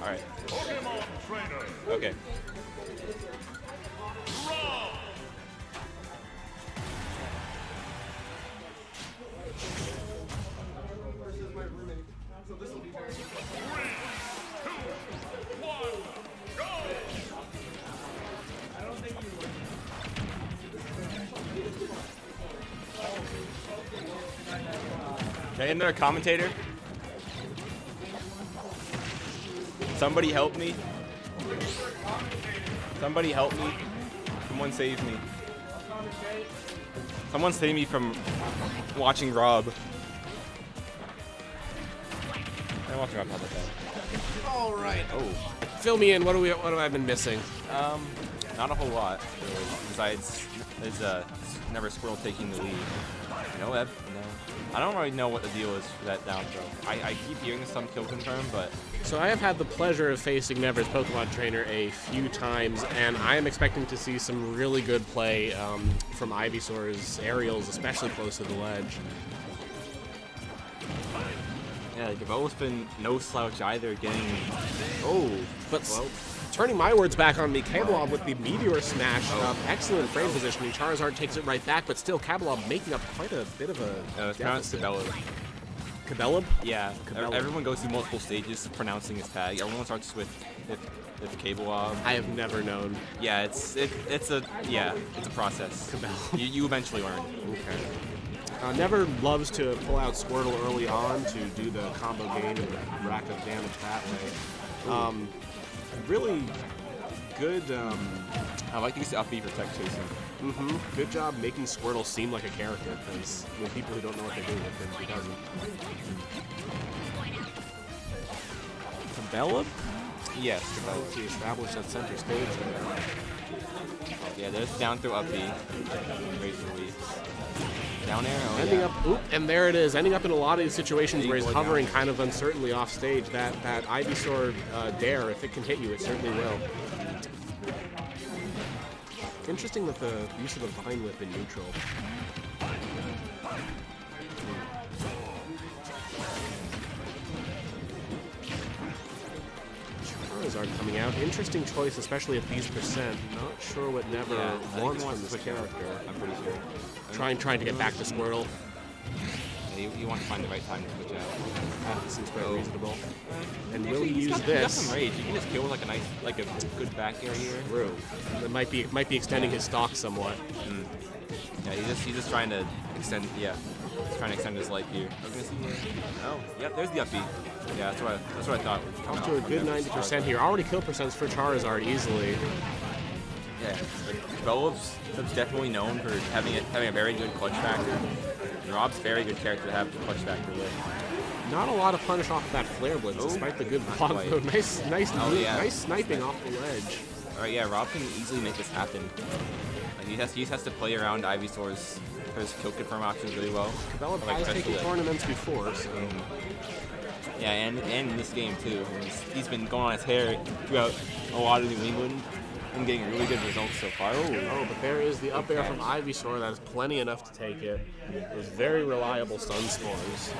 All right. Okay. Okay, and a commentator. Somebody help me. Somebody help me. Someone save me. Someone save me from watching Rob. I'm watching Rob. How about that? All right. Oh. Fill me in. What have I been missing? Not a whole lot, really. Besides, there's never Squirrel taking the lead. No, no. I don't really know what the deal is for that down throw. I keep hearing some kill confirm, but... So I have had the pleasure of facing Never's Pokemon trainer a few times, and I am expecting to see some really good play from Ivysaur's aerials, especially close to the ledge. Yeah, they've always been no slouch either, getting... Oh, but well... Turning my words back on me, Cabelob with the Meteor Smash. Excellent frame positioning. Charizard takes it right back, but still Cabelob making up quite a bit of a it's pronounced Cabelob. Cabelob? Yeah, Cabelob. Everyone goes through multiple stages pronouncing his tag. Everyone starts with Cabelob. I have never known. Yeah, it's a process. Cabelob. You eventually learn. Okay. Never loves to pull out Squirtle early on to do the combo gain and rack up damage that way. Really good. I like to use the up B for tech chasing. Good job making Squirtle seem like a character, because with people who don't know what they're doing with him, he doesn't. Cabelob? Yes, Cabelob. He established that center stage there. Yeah, there's down throw up B. Raise release. Down arrow. Ending up, and there it is. Ending up in a lot of these situations where he's hovering kind of uncertainly off stage. That Ivysaur dare, if it can hit you, it certainly will. Interesting that the use of the Vine Whip in neutral. Charizard coming out. Interesting choice, especially at these percent. Not sure what Never wants from this character. I'm pretty sure. Trying to get back to Squirtle. Yeah, you want to find the right time to switch out. That seems quite reasonable. And Actually, will he use got, this? He's got some rage. You can just kill with like a good back air here. True. It might be extending his stock somewhat. Yeah, he's just trying to extend. Yeah, he's trying to extend his life here. Oh, yep. There's the up B. Yeah, that's what I thought. Up to a good 90% here. Already kill percents for Charizard easily. Yeah, Cabelob's definitely known for having a very good clutch factor. And Rob's a very good character to have the clutch factor with. Not a lot of punish off of that Flare Blitz, despite the good block. Nice sniping off the ledge. All right, yeah, Rob can easily make this happen. Like he just has to play around Ivysaur's kill confirm options really well. Cabelob has taken tournaments before, so. Yeah, and in this game too. He's been going on his hair throughout a lot of New England and getting really good results so far. Oh, but there is the up air from Ivysaur. That is plenty enough to take it. Those very reliable stun scores.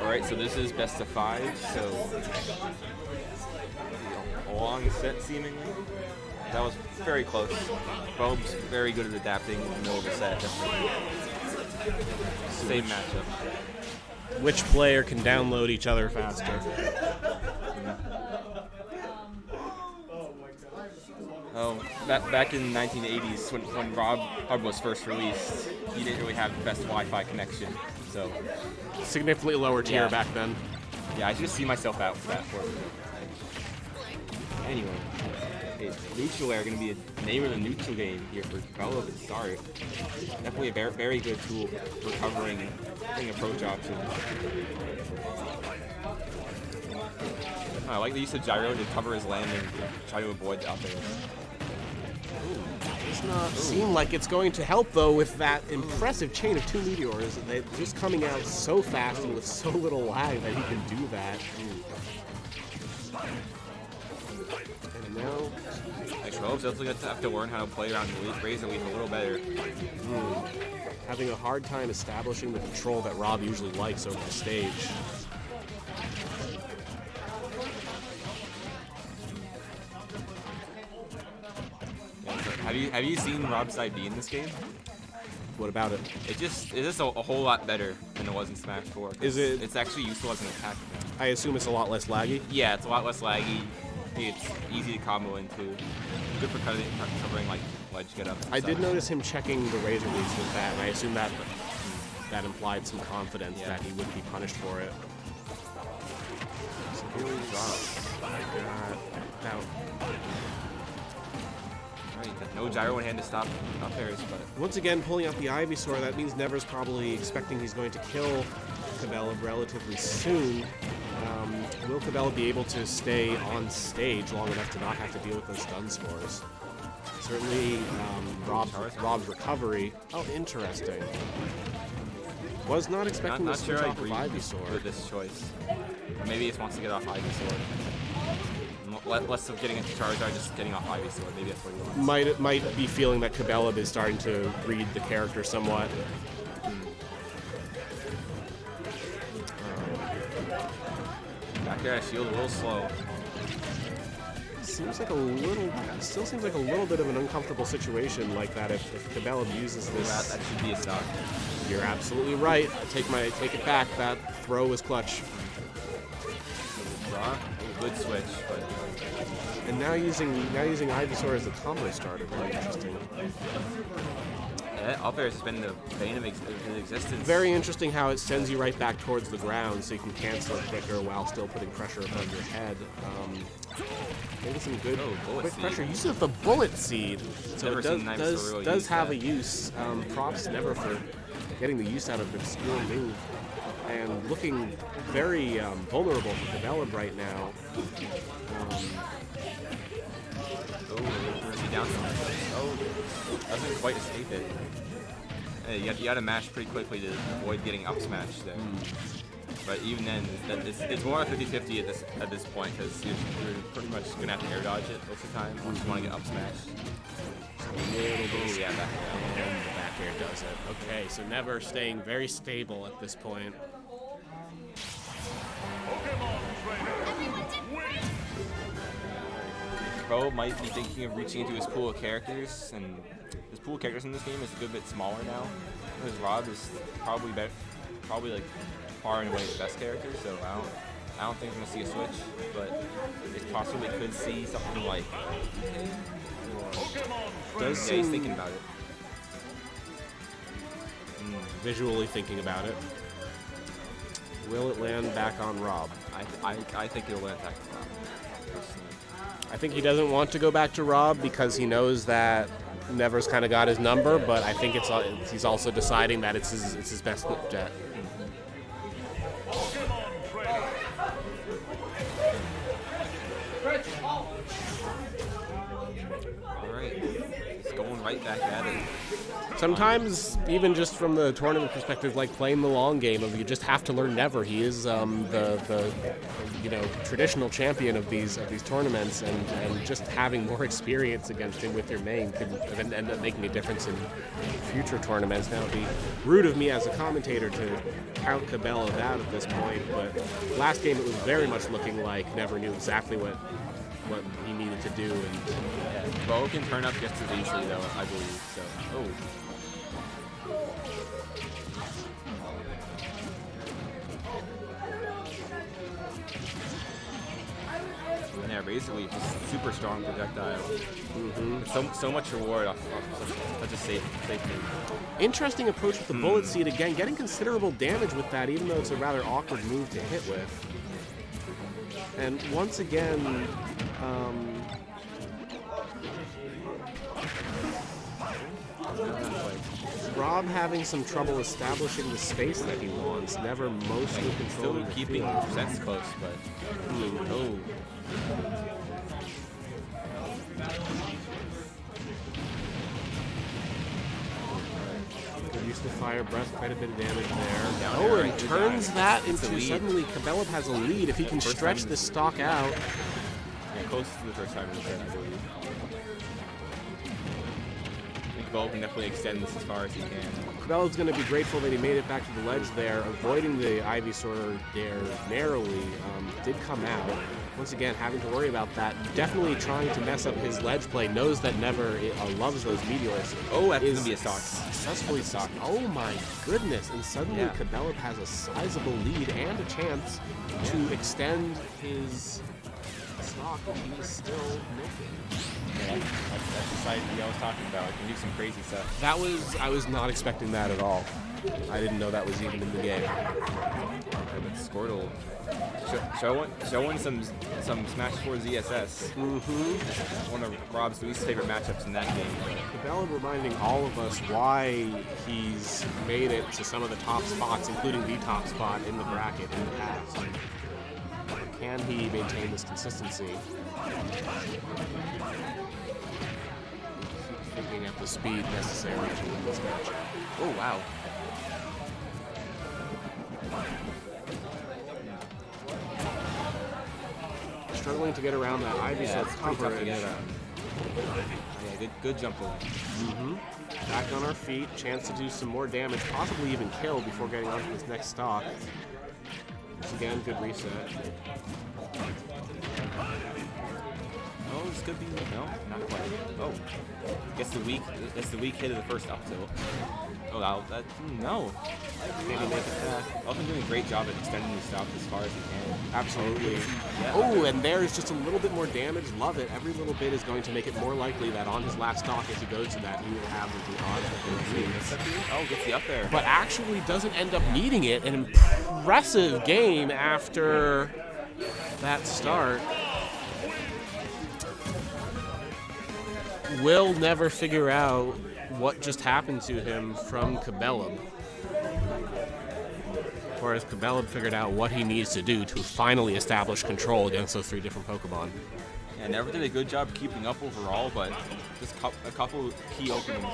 Alright, so this is best of 5, so a long set seemingly. That was very close. Bob's very good at adapting in the middle of the set. Same matchup. Which player can download each other faster? Oh, back in the 1980s when Rob was first released, he didn't really have the best Wi-Fi connection, so significantly lower tier back then. Yeah, I just see myself out for that. Anyway, neutral air going to be the name of the neutral game here for Cabelob at the start. Definitely a very good tool for covering approach options. I like the use of gyro to cover his landing, to try to avoid the up air. Does not seem like it's going to help, though, with that impressive chain of 2 meteors. They're just coming out so fast and with so little lag that he can do that. And now, Cabelob's definitely going to have to learn how to play around the Razor Leaf a little better. having a hard time establishing the control that Rob usually likes over the stage. Have you seen Rob's side B in this game? What about it? It's just a whole lot better than it was in Smash 4. Is it? It's actually useful as an attack now. I assume it's a lot less laggy. Yeah, it's a lot less laggy. It's easy to combo into. Good for covering like ledge get up. I did notice him checking the Razor Leaves with that, and I assume that implied some confidence that he wouldn't be punished for it. So here we go. Right, no gyro in hand to stop up airs, but once again, pulling out the Ivysaur, that means Never's probably expecting he's going to kill Cabelob relatively soon. Will Cabelob be able to stay on stage long enough to not have to deal with those stun scores? Certainly, Rob's recovery. Oh, interesting. Was not expecting not to switch sure I off of agree Ivysaur. with this choice. Or maybe he just wants to get off Ivysaur. Less of getting into Charizard, just getting off Ivysaur. Maybe that's what he wants. Might be feeling that Cabelob is starting to read the character somewhat. Back there, I shield a little slow. Still seems like a little bit of an uncomfortable situation like that if Cabelob uses this. That should be a stock. You're absolutely right. Take it back. That throw was clutch. Good switch, but and now using Ivysaur as a combo starter. Very interesting. Yeah, up air has been the bane of his existence. Very interesting how it sends you right back towards the ground, so you can cancel it quicker while still putting pressure above your head. Maybe some good quick pressure. You said the bullet seed, so it does have a use. Props Never for getting the use out of the obscure move. And looking very vulnerable for Cabelob right now. Doesn't quite escape it. Hey, you got to mash pretty quickly to avoid getting up smashed there. But even then, it's more 50-50 at this point because you're pretty much gonna have to air dodge it most of the time once you want to get up smashed. Yeah, back air. And the back air does it. Okay, so Never staying very stable at this point. Bro might be thinking of reaching into his pool of characters, and his pool of characters in this game is a good bit smaller now. Because Rob is probably like far and away the best character, so I don't think we're gonna see a switch, but it possibly could see something like. He's thinking about it. Visually thinking about it. Will it land back on Rob? I think it'll land back on Rob. Personally. I think he doesn't want to go back to Rob because he knows that Never's kind of got his number, but I think he's also deciding that it's his best jet. Alright, it's going right back at it. Sometimes, even just from the tournament perspective, like playing the long game, you just have to learn Never. He is the traditional champion of these tournaments, and just having more experience against him with your main could end up making a difference in future tournaments. Now, it'd be rude of me as a commentator to count Cabelob out at this point, but last game it was very much looking like Never knew exactly what he needed to do. And Bo can turn up just as easily, though, I believe. So, And yeah, Razor Leaf is super strong projectile. So much reward off such a safe move. Interesting approach with the bullet seed again, getting considerable damage with that, even though it's a rather awkward move to hit with. And once again, Rob having some trouble establishing the space that he wants. Never mostly controlling Still keeping sets close, but Used to Fire Breath, quite a bit of damage there. And turns that into suddenly Cabelob has a lead if he can stretch this stock out. close to the first time return, I believe. I think Cabelob can definitely extend this as far as he can. Cabelob's going to be grateful that he made it back to the ledge there, avoiding the Ivysaur dare narrowly. Did come out. Once again, having to worry about that. Definitely trying to mess up his ledge play. Knows that Never loves those meteors. Oh, that's going to be a stock. Successfully stocked. Oh my goodness. And suddenly Cabelob has a sizable lead and a chance to extend his stock, which he is still making. Yeah, that's the side I was talking about. It can do some crazy stuff. I was not expecting that at all. I didn't know that was even in the game. But Squirtle showing some Smash 4 ZSS. One of Rob's least favorite matchups in that game. Cabelob reminding all of us why he's made it to some of the top spots, including the top spot in the bracket in the past. Can he maintain this consistency? Thinking at the speed necessary to win this match. Oh, wow. Struggling to get around that Ivysaur coverage. Yeah, good jump away. Back on our feet, chance to do some more damage, possibly even kill before getting onto this next stock. Once again, good reset. Oh, this could be not quite. Oh, that's the weak hit of the first up tilt. Oh, wow, no. Maybe make it back. I've been doing a great job at extending these stops as far as he can. Absolutely. Yeah. Oh, and there's just a little bit more damage. Love it. Every little bit is going to make it more likely that on his last stock, if he goes to that, he will have the odds that he needs. Oh, gets the up there. But actually doesn't end up needing it. An impressive game after that start. Will never figure out what just happened to him from Cabelob. Whereas Cabelob figured out what he needs to do to finally establish control against those 3 different Pokemon. Yeah, Never did a good job keeping up overall, but just a couple key openings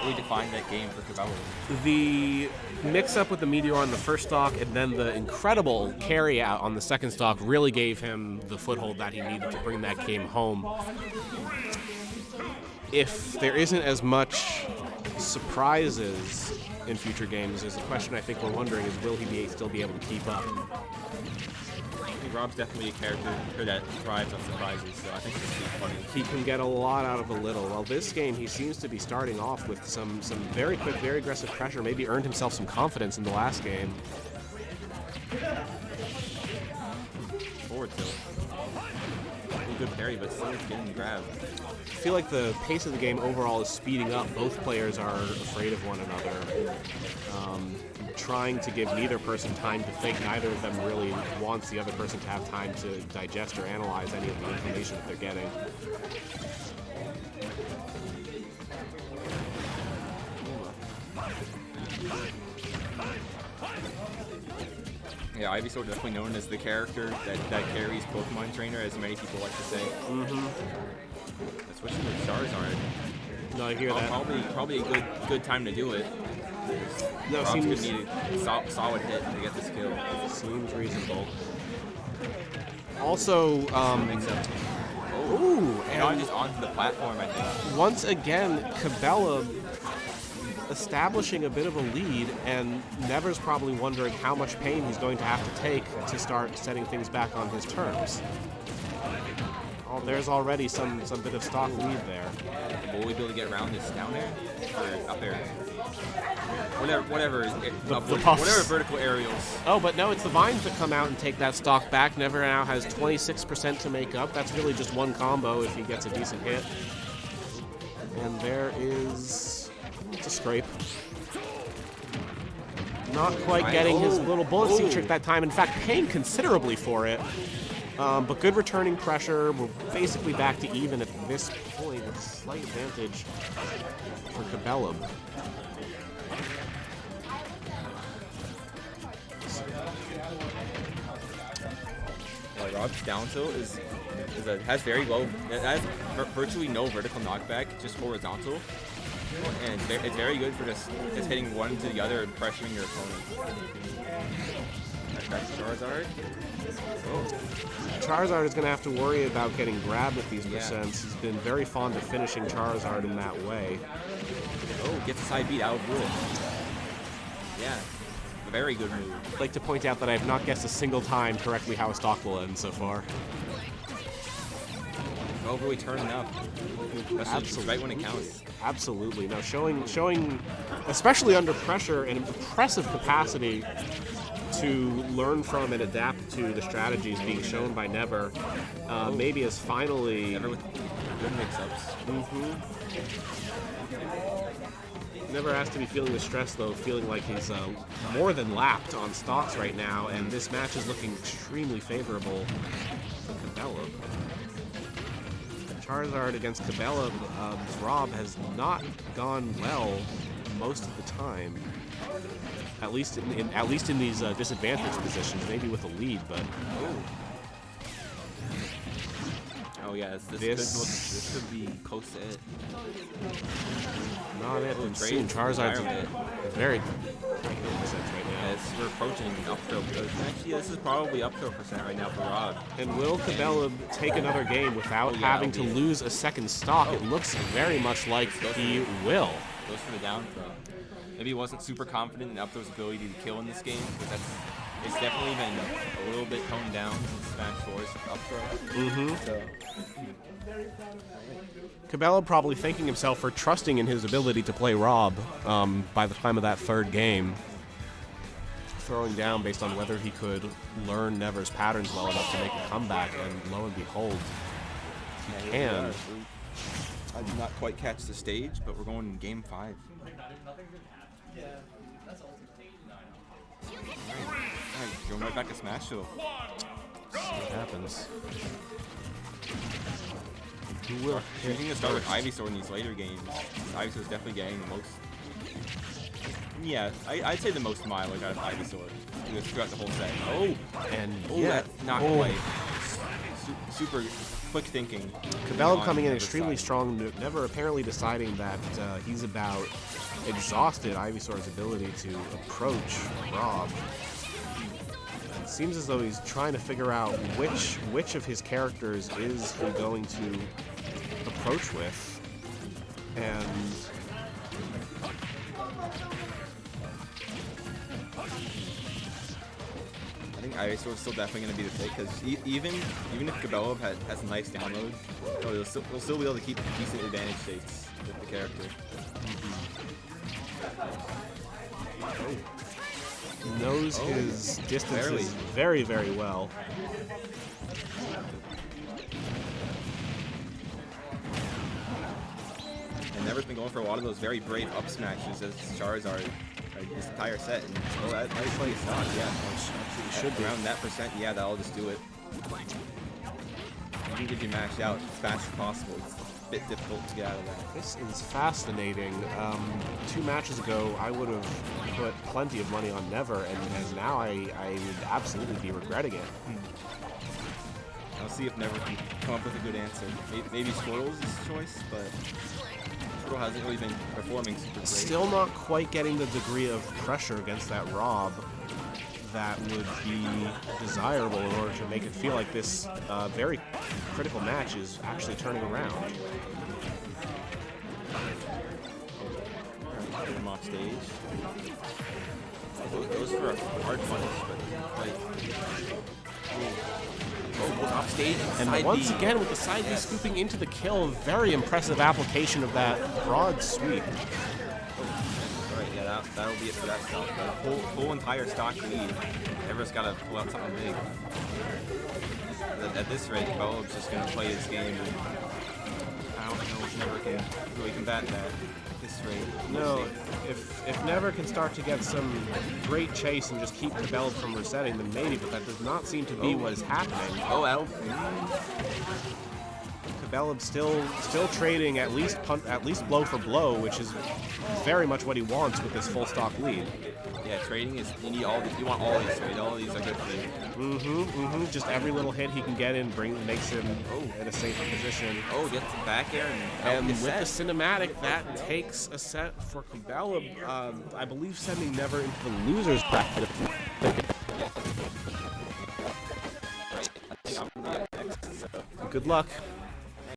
really defined that game for Cabelob. The mix-up with the Meteor on the first stock and then the incredible carry-out on the second stock really gave him the foothold that he needed to bring that game home. If there isn't as much surprises in future games, there's a question I think we're wondering is will he still be able to keep up? I think Rob's definitely a character that thrives on surprises, so I think this will be funny. He can get a lot out of a little. Well, this game, he seems to be starting off with some very quick, very aggressive pressure, maybe earned himself some confidence in the last game. Forward tilt. Pretty good parry, but still getting grabbed. I feel like the pace of the game overall is speeding up. Both players are afraid of one another. Trying to give neither person time to think. Neither of them really wants the other person to have time to digest or analyze any of the information that they're getting. Yeah, Ivysaur definitely known as the character that carries Pokemon Trainer, as many people like to say. Switching to Charizard. No, I hear that. Probably a good time to do it. No, Rob's gonna need a solid hit to get this kill. Seems reasonable. Also, ooh, and just onto the platform, I think. Once again, Cabelob establishing a bit of a lead, and Never's probably wondering how much pain he's going to have to take to start setting things back on his terms. Oh, there's already some bit of stock lead there. Will we be able to get around this down there? Or up there? Whatever vertical aerials. Oh, but no, it's the Vines that come out and take that stock back. Never now has 26% to make up. That's really just one combo if he gets a decent hit. And there is... it's a scrape. Not quite getting his little bullet seed trick that time. In fact, paying considerably for it. But good returning pressure. We're basically back to even at this point with a slight advantage for Cabelob. Rob's down tilt has very low. It has virtually no vertical knockback, just horizontal, and it's very good for just hitting one to the other and pressuring your opponent. That's Charizard. Oh. Charizard is going to have to worry about getting grabbed with these Yeah. percents. He's been very fond of finishing Charizard in that way. Oh, gets a side beat out of rule. Yeah, a very good move. I'd like to point out that I have not guessed a single time correctly how a stock will end so far. Oh, really turning up. That's right when it counts. Absolutely. No, showing, especially under pressure, an impressive capacity to learn from and adapt to the strategies being shown by Never. Maybe is finally... Never with good mix-ups. Never has to be feeling the stress, though, feeling like he's more than lapped on stocks right now, and this match is looking extremely favorable for Cabelob. Charizard against Cabelob, Rob has not gone well most of the time. At least in these disadvantaged positions, maybe with a lead, but oh yeah, this could be close to it. Not it. We've seen Charizard's very right now. As we're approaching up throw. Actually, this is probably up throw percent right now for Rob. And will Cabelob take another game without having to lose a second stock? It looks very much like he will. Goes for the down throw. Maybe he wasn't super confident in up throw's ability to kill in this game, because it's definitely been a little bit toned down since Smash 4's up throw. So. Cabelob probably thanking himself for trusting in his ability to play Rob by the time of that third game. Throwing down based on whether he could learn Never's patterns well enough to make a comeback, and lo and behold, he can. I did not quite catch the stage, but we're going in game 5. Alright, going right back to Smash though. See what happens. Who will You're going to start with Ivysaur in these later games. Ivysaur's definitely getting the most. Yeah, I'd say the most mileage out of Ivysaur throughout the whole set. That's not quite. Super quick thinking. Cabelob coming in extremely strong, Never apparently deciding that he's about exhausted Ivysaur's ability to approach Rob. It seems as though he's trying to figure out which of his characters is he going to approach with, and I think Ivysaur's still definitely going to be the pick, because even if Cabelob has a nice download, he'll still be able to keep decent advantage states with the character. He knows his distances very, very well. And Never's been going for a lot of those very brave up smashes as Charizard this entire set. And that nice play stock, yeah. Should be around that percent, yeah, that'll just do it. You need to be maxed out as fast as possible. It's a bit difficult to get out of that. This is fascinating. 2 matches ago, I would have put plenty of money on Never, and now I would absolutely be regretting it. I'll see if Never can come up with a good answer. Maybe Squirtle's his choice, but Squirtle hasn't really been performing super great. Still not quite getting the degree of pressure against that Rob that would be desirable in order to make it feel like this very critical match is actually turning around. Get him off stage. Goes for a hard punish, but goes off stage. And once again with the side B scooping into the kill, very impressive application of that broad sweep. Alright, yeah, that'll be it for that stock. Whole entire stock lead. Never's got to pull out something big. At this rate, Cabelob's just going to play his game, and I don't know if Never can really combat that at this rate. No, if Never can start to get some great chase and just keep Cabelob from resetting, then maybe, but that does not seem to be what is happening. Cabelob still trading at least blow for blow, which is very much what he wants with this full stock lead. Yeah, trading is you want all these trade. All these are good for you. Just every little hit he can get in makes him in a safer position. Gets the back air and with the cinematic that takes a set for Cabelob. I believe sending Never into the losers bracket. Good luck.